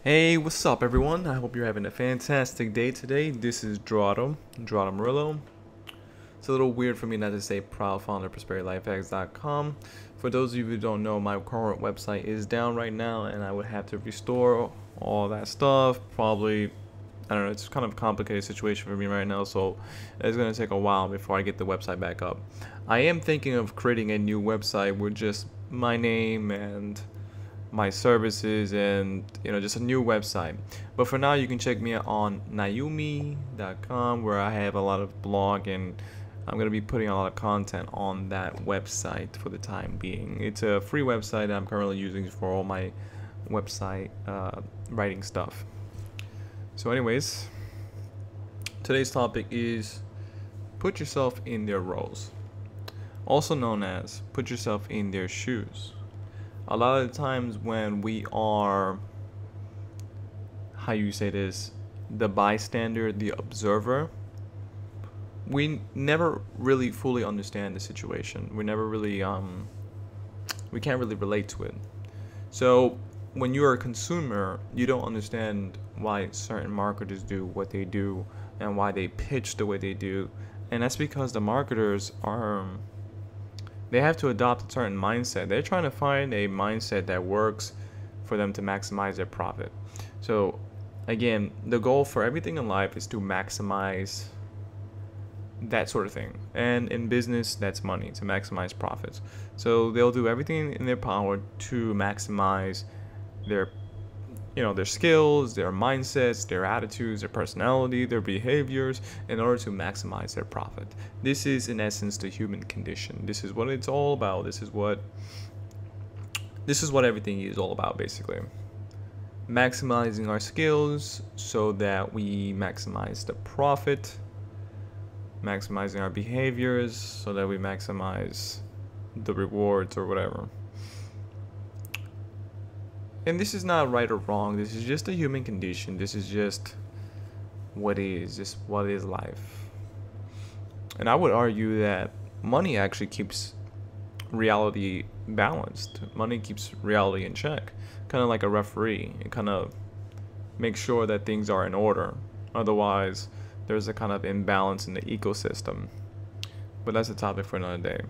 Hey, what's up everyone? I hope you're having a fantastic day today. This is Gerardo Morillo. It's a little weird for me not to say proud founder of ProsperityLifeHacks.com. For those of you who don't know, my current website is down right now and I would have to restore all that stuff. Probably, I don't know, it's kind of a complicated situation for me right now, so it's going to take a while before I get the website back up. I am thinking of creating a new website with just my name and my services and just a new website, but for now you can check me out on nayumi.com, where I have a lot of blog and I'm going to be putting a lot of content on that website for the time being. It's a free website that I'm currently using for all my website writing stuff. So anyways, today's topic is put yourself in their roles, also known as put yourself in their shoes. A lot of the times when we are, how you say this, the bystander, the observer, we never really fully understand the situation. We never really, we can't really relate to it. So when you're a consumer, you don't understand why certain marketers do what they do and why they pitch the way they do. And that's because the marketers are, they have to adopt a certain mindset. They're trying to find a mindset that works for them to maximize their profit. So again, the goal for everything in life is to maximize that sort of thing. And in business, that's money, to maximize profits. So they'll do everything in their power to maximize their their skills, their mindsets, their attitudes, their personality, their behaviors in order to maximize their profit. This is in essence the human condition. This is what it's all about. This is what everything is all about, basically. Maximizing our skills so that we maximize the profit, maximizing our behaviors so that we maximize the rewards or whatever. And this is not right or wrong. This is just a human condition. This is just what is, life. And I would argue that money actually keeps reality balanced. Money keeps reality in check. Kind of like a referee. It kind of makes sure that things are in order. Otherwise, there's a kind of imbalance in the ecosystem. But that's a topic for another day.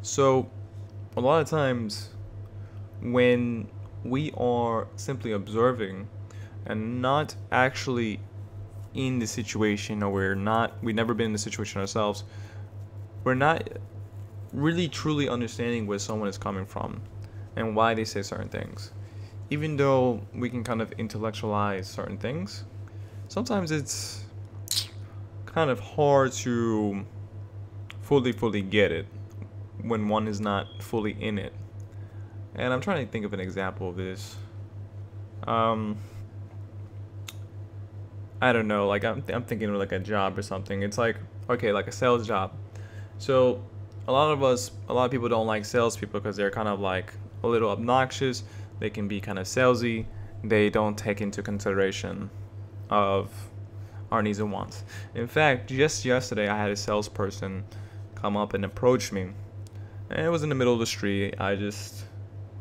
So, a lot of times, when we are simply observing and not actually in the situation, or we've never been in the situation ourselves, we're not really truly understanding where someone is coming from and why they say certain things. Even though we can kind of intellectualize certain things, sometimes it's kind of hard to fully get it when one is not fully in it. And I'm trying to think of an example of this. I don't know, like I'm thinking of like a job or something. It's like, okay, like a sales job. So a lot of people don't like salespeople because they're kind of like a little obnoxious. They can be kind of salesy. They don't take into consideration of our needs and wants. In fact, just yesterday I had a salesperson come up and approach me. And it was in the middle of the street. I just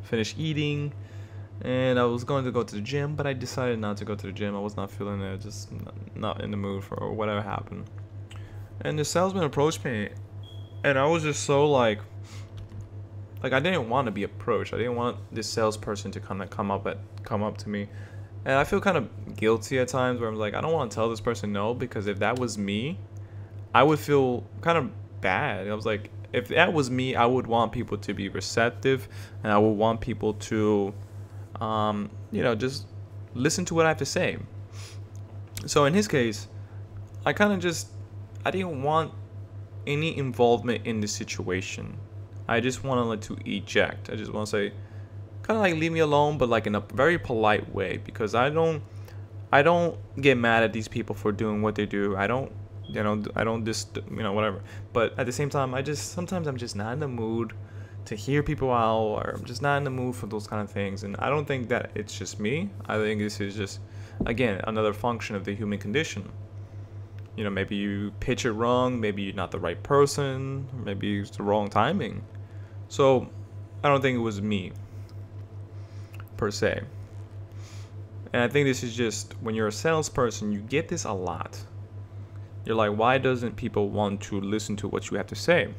finished eating and I was going to go to the gym, but I decided not to go to the gym. I was not feeling it, just not in the mood for whatever happened. And the salesman approached me and I was just so like I didn't want to be approached. I didn't want this salesperson to kind of come up to me. And I feel kind of guilty at times where I'm like, I don't want to tell this person no, because if that was me, I would feel kind of bad. I was like, if that was me, I would want people to be receptive, and I would want people to, just listen to what I have to say. So in his case, I didn't want any involvement in the situation. I just want to eject. I just want to say, kind of like leave me alone, but like in a very polite way, because I don't get mad at these people for doing what they do. I don't just, whatever. But at the same time, sometimes I'm just not in the mood to hear people out, or I'm just not in the mood for those kind of things. And I don't think that it's just me. I think this is just, again, another function of the human condition. Maybe you pitch it wrong, maybe you're not the right person, maybe it's the wrong timing. So I don't think it was me, per se. And I think this is just, when you're a salesperson, you get this a lot. You're like, why doesn't people want to listen to what you have to say?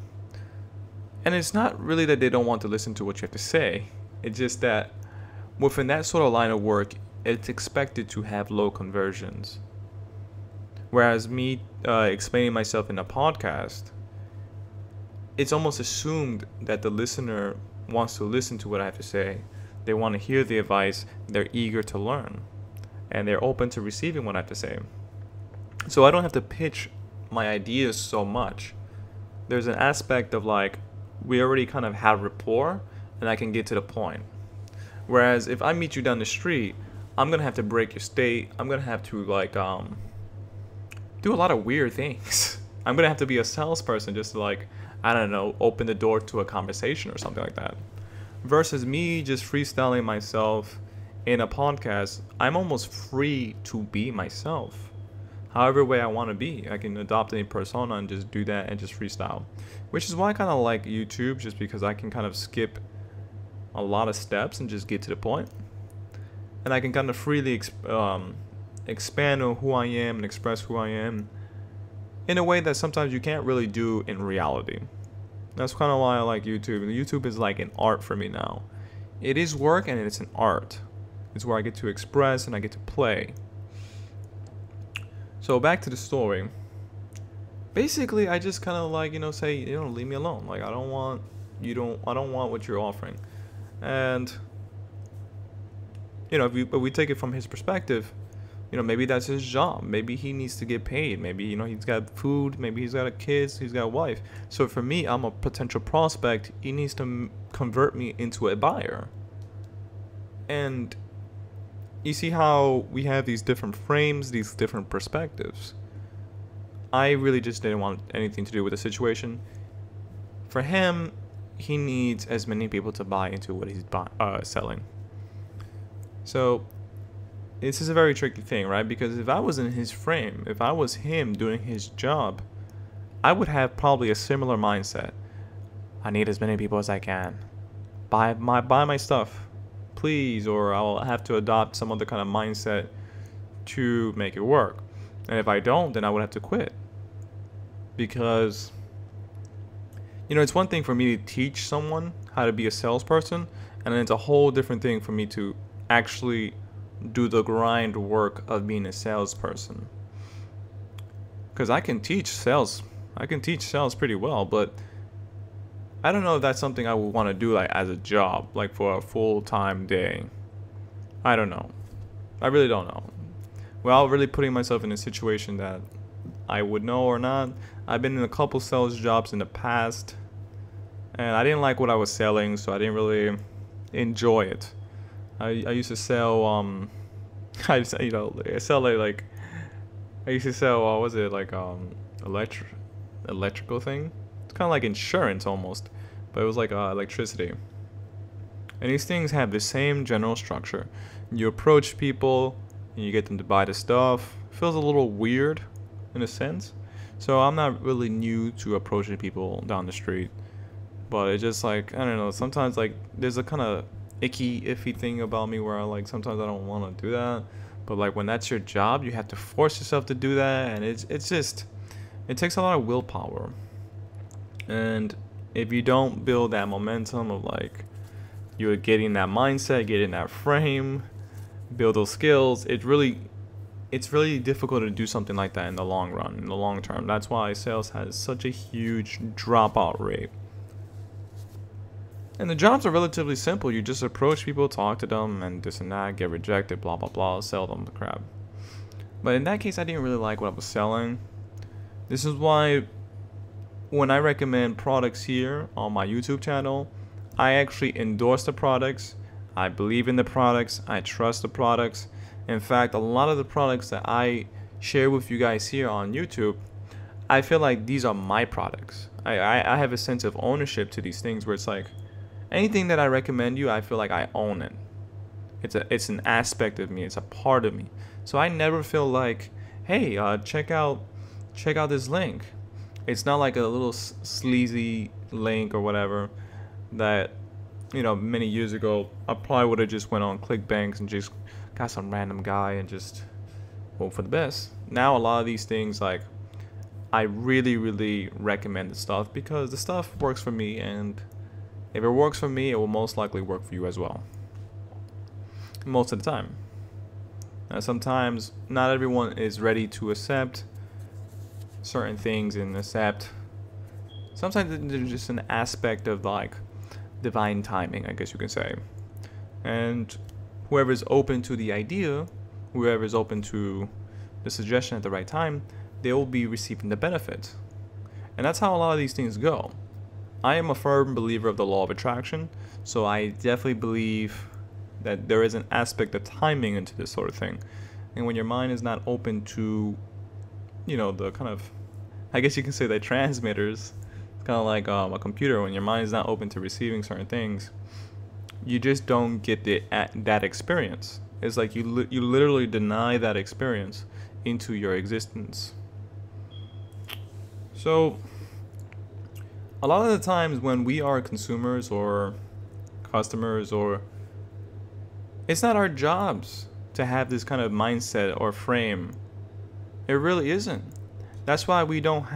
And it's not really that they don't want to listen to what you have to say. It's just that within that sort of line of work, it's expected to have low conversions. Whereas me explaining myself in a podcast, it's almost assumed that the listener wants to listen to what I have to say. They want to hear the advice. They're eager to learn. And they're open to receiving what I have to say. So I don't have to pitch my ideas so much. There's an aspect of like, we already kind of have rapport, and I can get to the point. Whereas if I meet you down the street, I'm going to have to break your state. I'm going to have to like do a lot of weird things. I'm going to have to be a salesperson just to like, I don't know, open the door to a conversation or something like that. Versus me just freestyling myself in a podcast, I'm almost free to be myself. However way I want to be. I can adopt any persona and just do that and just freestyle. Which is why I kind of like YouTube, just because I can kind of skip a lot of steps and just get to the point. And I can kind of freely expand on who I am and express who I am in a way that sometimes you can't really do in reality. That's kind of why I like YouTube. And YouTube is like an art for me now. It is work and it's an art. It's where I get to express and I get to play. So back to the story. Basically, I just kind of like, say, leave me alone. Like, I don't want what you're offering. And, if we take it from his perspective, maybe that's his job. Maybe he needs to get paid. Maybe, he's got food. Maybe he's got a kids. He's got a wife. So for me, I'm a potential prospect. He needs to convert me into a buyer. And you see how we have these different frames, these different perspectives. I really just didn't want anything to do with the situation. For him, he needs as many people to buy into what he's selling. So this is a very tricky thing, right? Because if I was in his frame, if I was him doing his job, I would have probably a similar mindset. I need as many people as I can. Buy my stuff, please, or I'll have to adopt some other kind of mindset to make it work. And if I don't, then I would have to quit. Because, it's one thing for me to teach someone how to be a salesperson, and then it's a whole different thing for me to actually do the grind work of being a salesperson. Because I can teach sales pretty well, but I don't know if that's something I would want to do like as a job, like for a full-time day. I don't know. I really don't know. Well, really putting myself in a situation that I would know or not. I've been in a couple sales jobs in the past, and I didn't like what I was selling, so I didn't really enjoy it. I used to sell I used to sell what was it, like electrical thing. It's kind of like insurance almost, but it was like electricity. And these things have the same general structure. You approach people and you get them to buy the stuff. It feels a little weird in a sense. So I'm not really new to approaching people down the street, but it's just like, I don't know, sometimes like there's a kind of iffy thing about me where sometimes I don't want to do that. But like when that's your job, you have to force yourself to do that, and it takes a lot of willpower. And if you don't build that momentum of like you're getting that mindset, getting that frame, build those skills, it's really difficult to do something like that in the long run, in the long term. That's why sales has such a huge dropout rate. And the jobs are relatively simple. You just approach people, talk to them, and this and that, get rejected, blah, blah, blah, sell them the crap. But in that case, I didn't really like what I was selling. This is why when I recommend products here on my YouTube channel, I actually endorse the products. I believe in the products. I trust the products. In fact, a lot of the products that I share with you guys here on YouTube, I feel like these are my products. I have a sense of ownership to these things where it's like, anything that I recommend you, I feel like I own it. It's an aspect of me. It's a part of me. So I never feel like, hey, check out this link. It's not like a little sleazy link or whatever that many years ago, I probably would have just went on ClickBanks and just got some random guy and just hope for the best. Now a lot of these things, like, I really, really recommend the stuff because the stuff works for me, and if it works for me, it will most likely work for you as well. Most of the time. Now, sometimes not everyone is ready to accept certain things and accept. Sometimes there's just an aspect of like divine timing, I guess you can say. And whoever's open to the idea, whoever's open to the suggestion at the right time, they will be receiving the benefit. And that's how a lot of these things go. I am a firm believer of the law of attraction, so I definitely believe that there is an aspect of timing into this sort of thing. And when your mind is not open to, the kind of, I guess you can say that transmitters, it's kind of like a computer. When your mind is not open to receiving certain things, you just don't get that experience. It's like you literally deny that experience into your existence. So a lot of the times when we are consumers or customers, or it's not our jobs to have this kind of mindset or frame. It really isn't. That's why we don't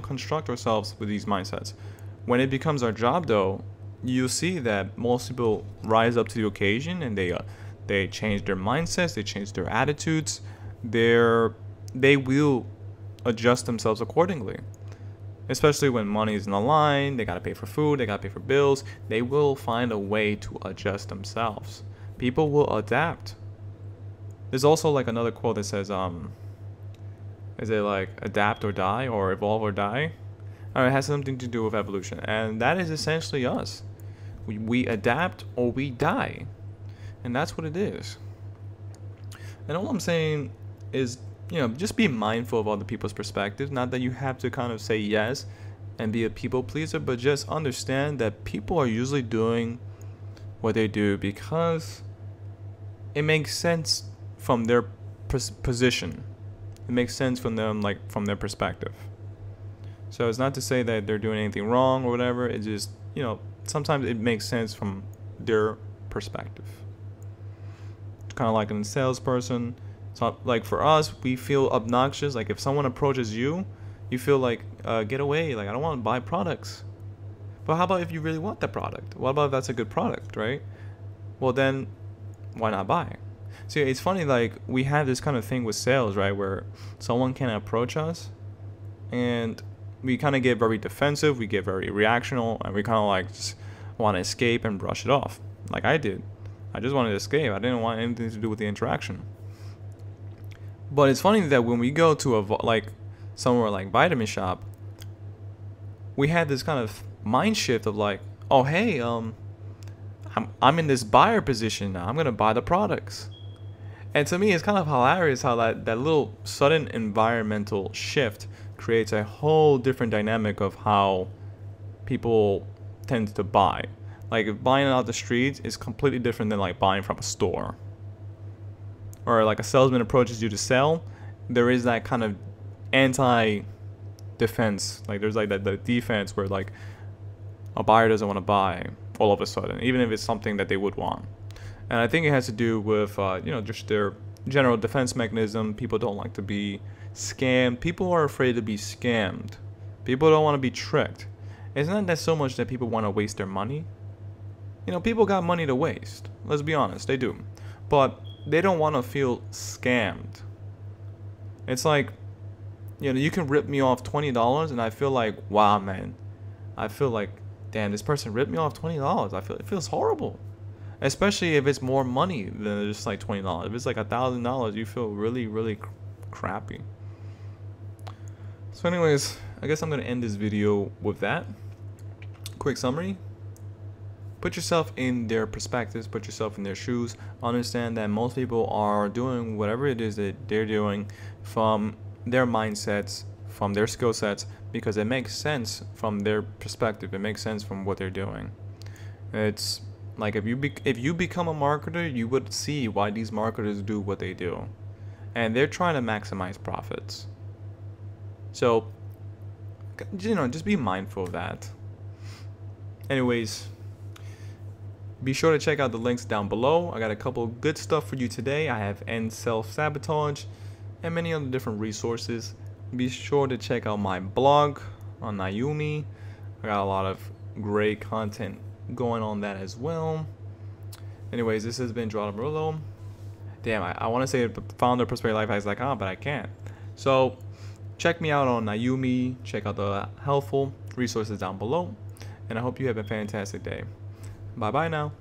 construct ourselves with these mindsets. When it becomes our job, though, you'll see that most people rise up to the occasion and they change their mindsets, they change their attitudes, they will adjust themselves accordingly. Especially when money is in the line, they gotta pay for food, they gotta pay for bills, they will find a way to adjust themselves. People will adapt. There's also like another quote that says, is it like adapt or die, or evolve or die? It has something to do with evolution, and that is essentially us. We adapt or we die, and that's what it is. And all I'm saying is, just be mindful of other people's perspectives. Not that you have to kind of say yes and be a people pleaser, but just understand that people are usually doing what they do because it makes sense from their position. It makes sense from them, like from their perspective. So it's not to say that they're doing anything wrong or whatever. It just, sometimes it makes sense from their perspective. It's kind of like a salesperson. So, like, for us, we feel obnoxious. Like, if someone approaches you, you feel like, get away. Like, I don't want to buy products. But how about if you really want that product? What about if that's a good product, right? Well, then, why not buy? See, it's funny, like, we have this kind of thing with sales, right? Where someone can approach us, and we kind of get very defensive. We get very reactional, and we kind of, like, just want to escape and brush it off. Like I did. I just wanted to escape. I didn't want anything to do with the interaction. But it's funny that when we go to somewhere like Vitamin Shop, we had this kind of mind shift of like, oh hey, I'm in this buyer position now. I'm gonna buy the products. And to me, it's kind of hilarious how that little sudden environmental shift creates a whole different dynamic of how people tend to buy. Like, if buying out the streets is completely different than like buying from a store. Or like a salesman approaches you to sell, there is that kind of anti-defense. Like there's like the defense where like a buyer doesn't want to buy all of a sudden, even if it's something that they would want. And I think it has to do with just their general defense mechanism. People don't like to be scammed. People are afraid to be scammed. People don't want to be tricked. It's not that so much that people want to waste their money. People got money to waste. Let's be honest, they do. But they don't want to feel scammed. It's like, you can rip me off $20 and I feel like, wow, man. I feel like, damn, this person ripped me off $20. It feels horrible. Especially if it's more money than just like $20. If it's like $1,000, you feel really, really crappy. So anyways, I guess I'm going to end this video with that. Quick summary. Put yourself in their perspectives, put yourself in their shoes. Understand that most people are doing whatever it is that they're doing from their mindsets, from their skill sets, because it makes sense from their perspective. It makes sense from what they're doing. It's like if you become a marketer, you would see why these marketers do what they do. And they're trying to maximize profits. So, just be mindful of that. Anyways, Be sure to check out the links down below. I got a couple good stuff for you today. I have End Self-Sabotage and many other different resources. Be sure to check out my blog on Naomi. I got a lot of great content going on that as well. Anyways, this has been Gerardo Morillo. Damn, I want to say founder of prosperityLifehacks.com, but I can't. So check me out on Naomi. Check out the helpful resources down below. And I hope you have a fantastic day. Bye bye now.